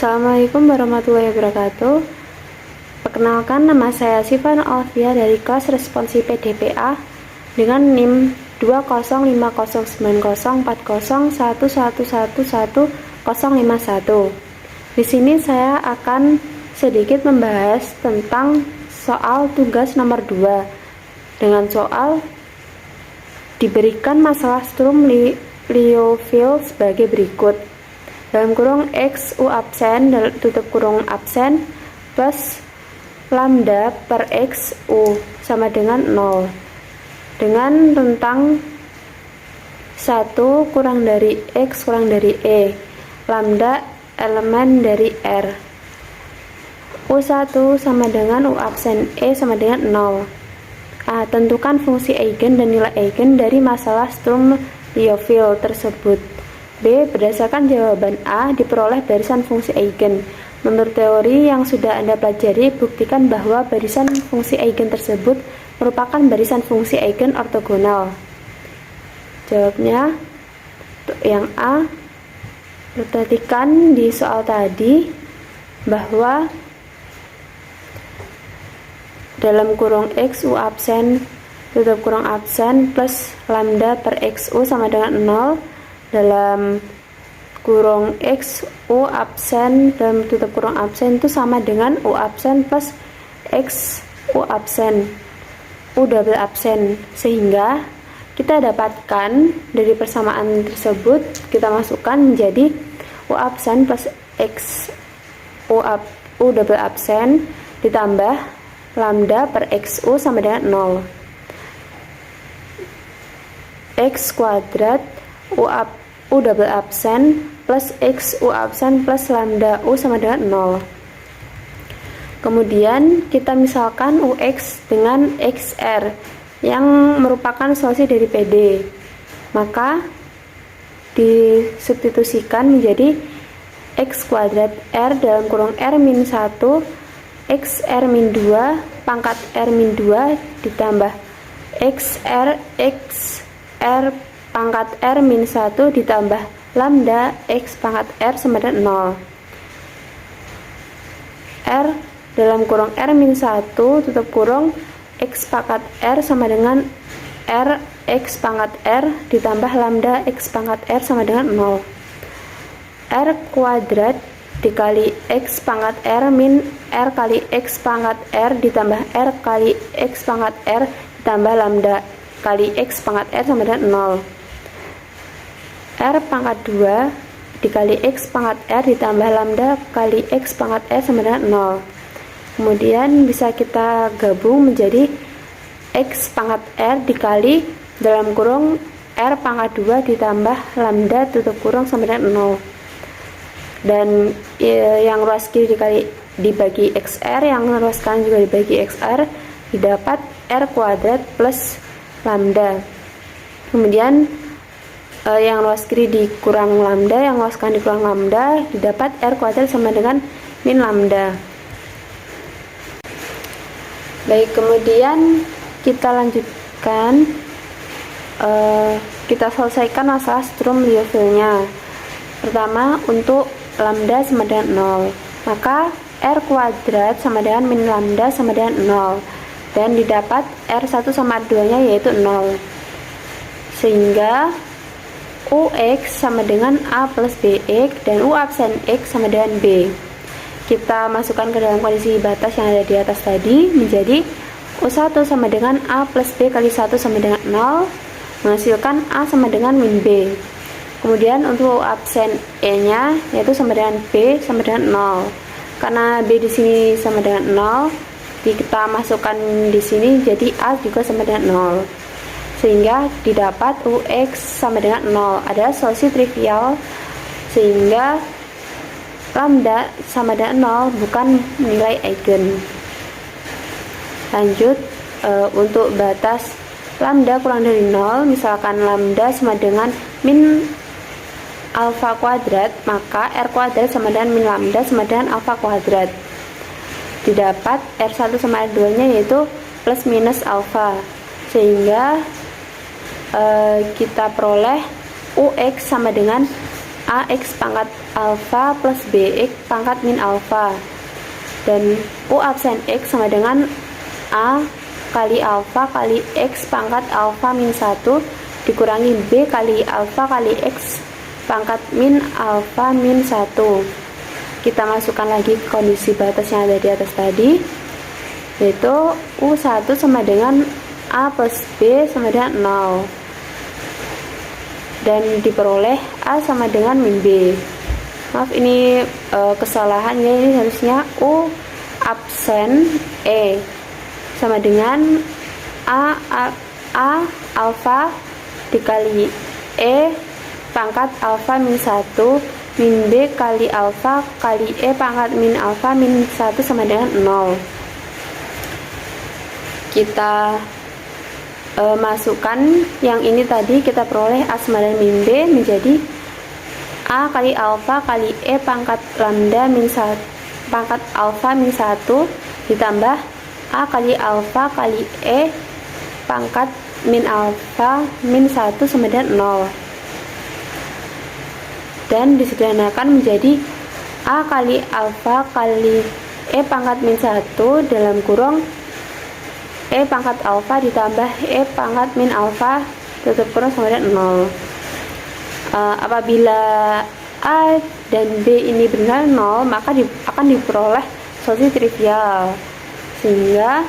Assalamualaikum warahmatullahi wabarakatuh. Perkenalkan, nama saya Sifan Alfia dari kelas Responsi PDPA dengan NIM 205090401111051. Di sini saya akan sedikit membahas tentang soal tugas nomor 2 dengan soal diberikan masalah strum Liouville sebagai berikut. Dalam kurung X U absen, tutup kurung absen, plus lambda per X U sama dengan 0 dengan rentang 1 kurang dari X kurang dari E, lambda elemen dari R. U1 sama dengan U absen E sama dengan 0. A. Tentukan fungsi eigen dan nilai eigen dari masalah strum Liouville tersebut. B. Berdasarkan jawaban A diperoleh barisan fungsi eigen. Menurut teori yang sudah Anda pelajari, buktikan bahwa barisan fungsi eigen tersebut merupakan barisan fungsi eigen ortogonal. Jawabnya yang A. Perhatikan di soal tadi bahwa dalam kurung X U absen, tutup kurung absen, plus lambda per X U sama dengan 0. Dalam kurung X U absen dalam tutup kurung absen itu sama dengan U absen plus X U absen, U double absen, sehingga kita dapatkan dari persamaan tersebut kita masukkan menjadi U absen plus X U double absen ditambah lambda per X U sama dengan 0 X kuadrat U double absen plus X U absen plus lambda U sama dengan 0. Kemudian kita misalkan UX dengan XR yang merupakan solusi dari PD, maka disubstitusikan menjadi X kuadrat R dalam kurung R min 1 XR min 2 pangkat R min 2 ditambah XR pangkat R min 1 ditambah lambda X pangkat R sama dengan 0. R dalam kurung R min 1 tutup kurung X pangkat R sama dengan R X pangkat R ditambah lambda X pangkat R sama dengan 0. R kuadrat dikali X pangkat R min R kali X pangkat R ditambah R kali X pangkat R ditambah lambda kali X pangkat R sama dengan 0. R pangkat 2 dikali X pangkat R ditambah lambda kali X pangkat R sama dengan 0. Kemudian bisa kita gabung menjadi X pangkat R dikali dalam kurung R pangkat 2 ditambah lambda tutup kurung sama dengan 0. Dan yang ruas kiri dibagi XR, yang ruas kanan juga dibagi XR, didapat R kuadrat plus lambda. Kemudian yang luas kiri dikurang lambda, yang luas kanan dikurang lambda, didapat R kuadrat sama dengan min lambda. Baik, kemudian kita lanjutkan, kita selesaikan masalah strum Liouville-nya. Pertama, untuk lambda sama dengan 0, maka R kuadrat sama dengan min lambda sama dengan 0, dan didapat R1 sama R2 nya yaitu 0, sehingga UX sama dengan A plus BX dan U absen X sama dengan B. Kita masukkan ke dalam kondisi batas yang ada di atas tadi menjadi U1 sama dengan A plus B kali 1 sama dengan 0, menghasilkan A sama dengan min B. Kemudian untuk U absen E nya yaitu sama dengan B sama dengan 0. Karena B di sini sama dengan 0, kita masukkan di sini jadi A juga sama dengan 0. Sehingga didapat UX sama dengan 0. Ada solusi trivial sehingga lambda sama dengan 0 bukan nilai eigen. Lanjut, untuk batas lambda kurang dari 0, misalkan lambda sama dengan min alfa kuadrat, maka R kuadrat sama dengan min lambda sama dengan alfa kuadrat. Didapat R1 sama R2 nya yaitu plus minus alfa, sehingga kita peroleh UX sama dengan AX pangkat alfa plus bx pangkat min alfa, dan U absen X sama dengan A kali alfa kali X pangkat alfa min 1 dikurangi B kali alfa kali X pangkat min alfa min 1. Kita masukkan lagi kondisi batas yang ada di atas tadi, yaitu U1 sama dengan A plus B sama dengan 0, dan diperoleh A sama dengan min B. Maaf, ini kesalahannya, ini harusnya U absen E sama dengan A alfa dikali E pangkat alfa min 1 min B kali alfa kali E pangkat min alfa min 1 sama dengan 0. Kita masukkan yang ini tadi, kita peroleh A sama dengan min B menjadi A kali alfa kali E pangkat lambda min 1 pangkat alfa min 1 ditambah A kali alfa kali E pangkat min alfa min 1 sama dengan 0, dan disederhanakan menjadi A kali alfa kali E pangkat min 1 dalam kurung E pangkat alfa ditambah E pangkat min alfa tutup kurung sama dengan 0. Apabila A dan B ini benar 0, maka akan diperoleh solusi trivial, sehingga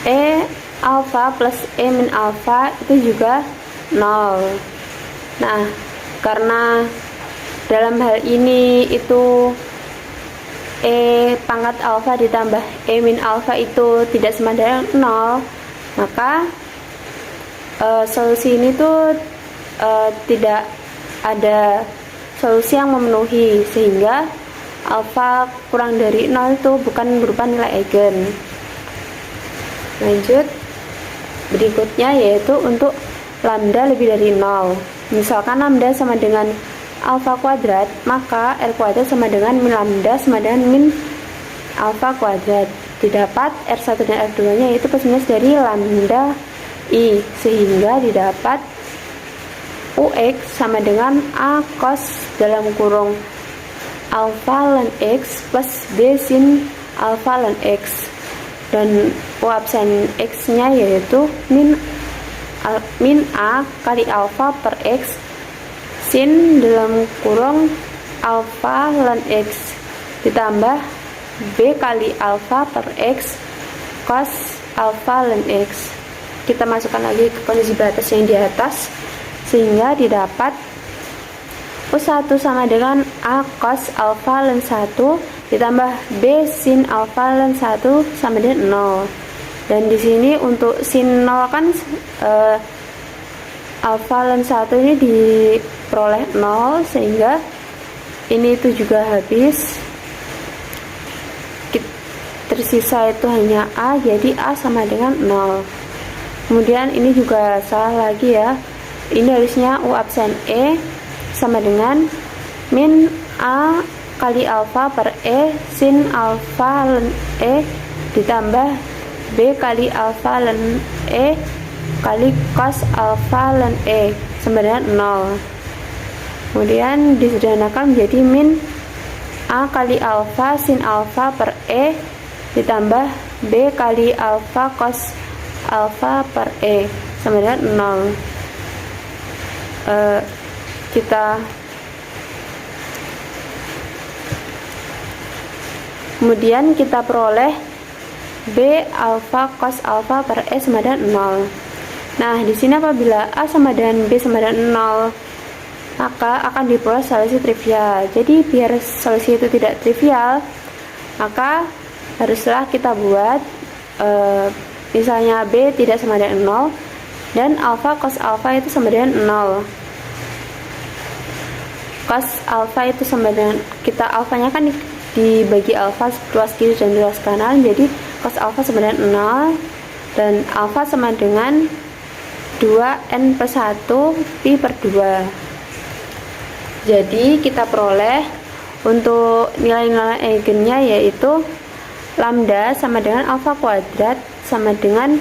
E alfa plus E min alfa itu juga 0. Nah, karena dalam hal ini itu E pangkat alfa ditambah E min alfa itu tidak sama dengan 0, maka solusi ini tuh tidak ada solusi yang memenuhi, sehingga alfa kurang dari 0 itu bukan berupa nilai eigen. Lanjut, berikutnya yaitu untuk lambda lebih dari 0. Misalkan lambda sama dengan alfa kuadrat, maka R kuadrat sama dengan min lambda sama dengan min alfa kuadrat. Didapat R1 dan R2 nya yaitu plus minus dari lambda I, sehingga didapat UX sama dengan A cos dalam kurung alfa ln X plus B sin alfa ln X, dan U absen X nya yaitu min A kali alfa per X sin dalam kurung alfa ln X ditambah B kali alfa per X cos alfa ln X. Kita masukkan lagi ke kondisi batas yang di atas, sehingga didapat U1 sama dengan A cos alfa ln 1 ditambah B sin alfa ln 1 sama dengan 0. Dan di sini untuk sin 0 kan alfa ln 1 ini diperoleh 0, sehingga ini itu juga habis. Tersisa itu hanya A, jadi A sama dengan 0. Kemudian ini juga salah lagi ya. Ini harusnya U absen E sama dengan min A kali alfa per E sin alfa ln E ditambah B kali alfa ln E kali cos alfa ln E sama dengan 0. Kemudian disederhanakan menjadi min A kali alfa sin alfa per E ditambah B kali alfa cos alfa per E sama dengan 0. Kemudian kita peroleh B alfa cos alfa per E sama dengan 0. Nah, di sini apabila A sama dengan B sama dengan 0, maka akan diperoleh solusi trivial. Jadi biar solusi itu tidak trivial, maka haruslah kita buat misalnya B tidak sama dengan 0 dan alfa cos alfa itu sama dengan 0. Cos alfa itu sama dengan, kita alfanya kan dibagi alfa luas kiri dan luas kanan, jadi cos alfa sama dengan 0 dan alfa sama dengan 2n plus 1 pi per 2. Jadi kita peroleh untuk nilai-nilai eigennya yaitu lambda sama dengan alfa kuadrat sama dengan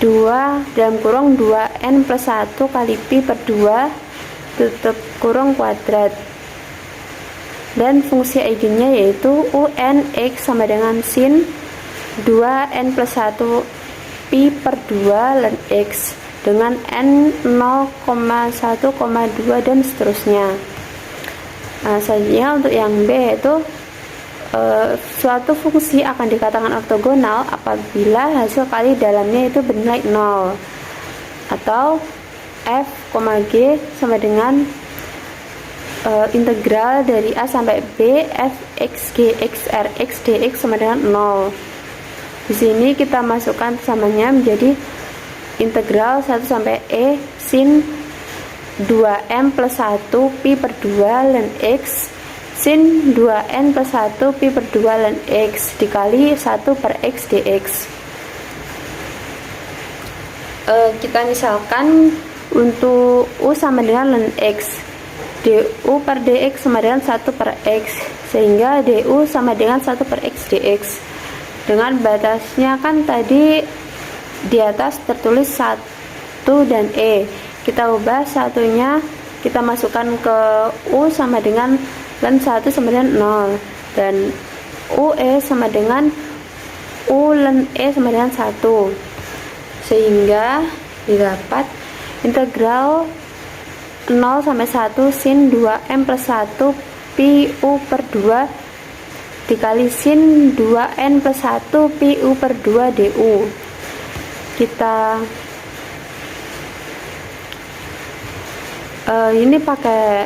2 dalam kurung 2n plus 1 kali pi per 2 tutup kurung kuadrat, dan fungsi eigennya yaitu UN X sama dengan sin 2n plus 1 pi per 2 ln X dengan n 0,1,2 dan seterusnya. Nah, selanjutnya untuk yang B yaitu suatu fungsi akan dikatakan ortogonal apabila hasil kali dalamnya itu bernilai 0, atau f, g sama dengan integral dari a sampai b f x g x r x dx sama dengan 0. Di sini kita masukkan samanya menjadi integral 1 sampai e sin 2m plus 1 pi per 2 ln x sin 2n plus 1 pi per 2 ln x dikali 1 per x dx. Kita misalkan untuk u sama dengan ln x, du per dx sama dengan 1 per x, sehingga du sama dengan 1 per x dx. Dengan batasnya kan tadi di atas tertulis 1 dan e, kita ubah satunya, kita masukkan ke u sama dengan ln 1 sama dengan 0, dan ue sama dengan u ln e sama dengan 1, sehingga didapat integral 0 sampai 1 sin 2m plus 1 pi u per 2 dikali sin 2n plus 1 pi u per 2 du. Kita ini pakai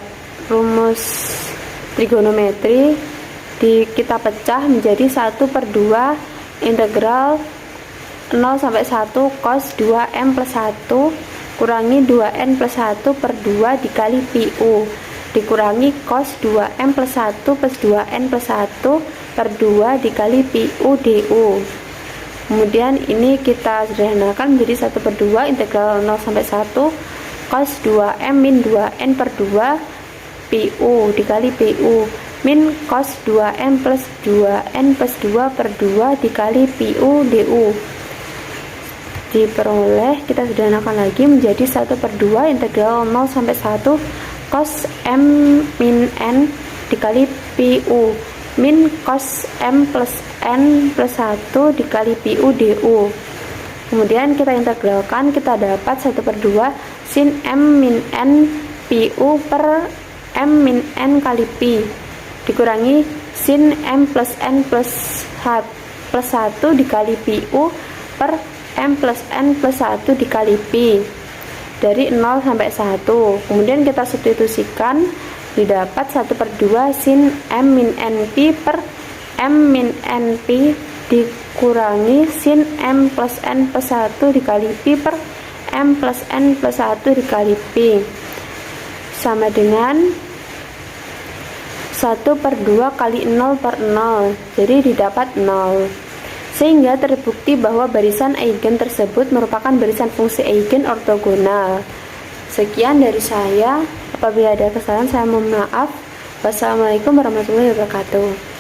rumus trigonometri, kita pecah menjadi 1 per 2 integral 0 sampai 1 cos 2m plus 1 kurangi 2n plus 1 per 2 dikali pi u dikurangi cos 2m plus 1 plus 2n plus 1 per 2 dikali pi u du. Kemudian ini kita sederhanakan menjadi 1 per 2 integral 0 sampai 1 cos 2m min 2n per 2 pi u dikali pi u min cos 2m plus 2n plus 2 per 2 dikali pi u du. Diperoleh, kita sederhanakan lagi menjadi 1 per 2 integral 0 sampai 1 cos m min n dikali pi u min cos m plus n plus 1 dikali pi u du. Kemudian kita integralkan, kita dapat 1 per 2 sin m min n pi u per m min n kali pi dikurangi sin m plus n plus 1 dikali pi u per m plus n plus 1 dikali pi dari 0 sampai 1. Kemudian kita substitusikan, didapat 1 per 2 sin m min n pi per m min n pi dikurangi sin m plus n plus 1 dikali pi per m plus n plus 1 dikali pi sama dengan 1 per 2 kali 0 per 0, jadi didapat 0. Sehingga terbukti bahwa barisan eigen tersebut merupakan barisan fungsi eigen ortogonal. Sekian dari saya. Apabila ada kesalahan saya mohon maaf. Wassalamualaikum warahmatullahi wabarakatuh.